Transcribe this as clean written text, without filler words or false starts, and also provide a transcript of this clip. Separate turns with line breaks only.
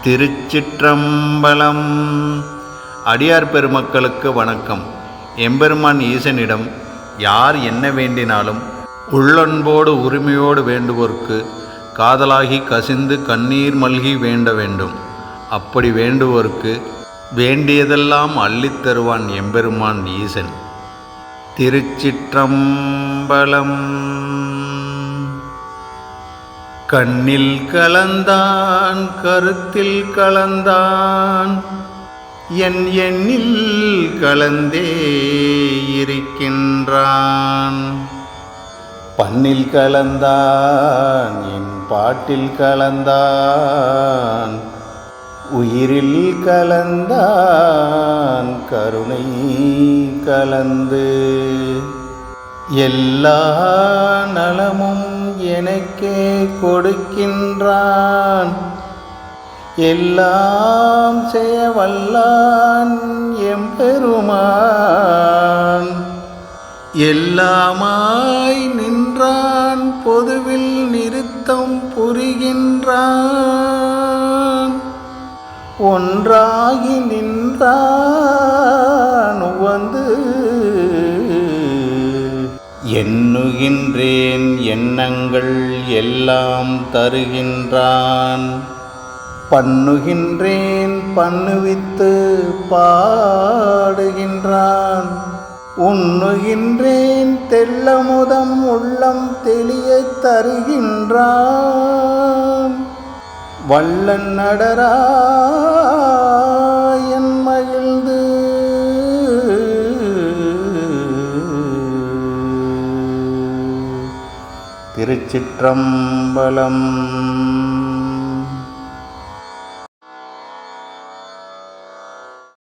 திருச்சிற்றம்பலம். அடியார் பெருமக்களுக்கு வணக்கம். எம்பெருமான் ஈசனிடம் யார் என்ன வேண்டினாலும் உள்ளன்போடு உரிமையோடு வேண்டுவோர்க்கு காதலாகி கசிந்து கண்ணீர் மல்கி வேண்ட வேண்டும். அப்படி வேண்டுவோர்க்கு வேண்டியதெல்லாம் அள்ளித் தருவான் எம்பெருமான் ஈசன். திருச்சிற்றம்பலம். கண்ணில் கலந்தான் கருத்தில் கலந்தான் என் எண்ணில் கலந்தே இருக்கின்றான். பண்ணில் கலந்தான் என் பாட்டில் கலந்தான் உயிரில் கலந்தான் கருணை கலந்து எல்லா நலமும் எனக்கே கொடுக்கின்றான். எல்லாம் செய்ய வல்லான் எம்பெருமான். எல்லாமாய் நின்றான் பொதுவில் நிறுத்தம் புரிகின்றான். ஒன்றாகி நின்றான் வந்து எண்ணுகின்றேன் எண்ணங்கள் எல்லாம் தருகின்றான். பண்ணுகின்றேன் பண்ணுவித்து பாடுகின்றான். உண்ணுகின்றேன் தெள்ளமுதம் உள்ளம் தெளிய தருகின்றான். வல்லன் நடராயன் மகிழ்ந்து திருச்சிற்றம்பலம்.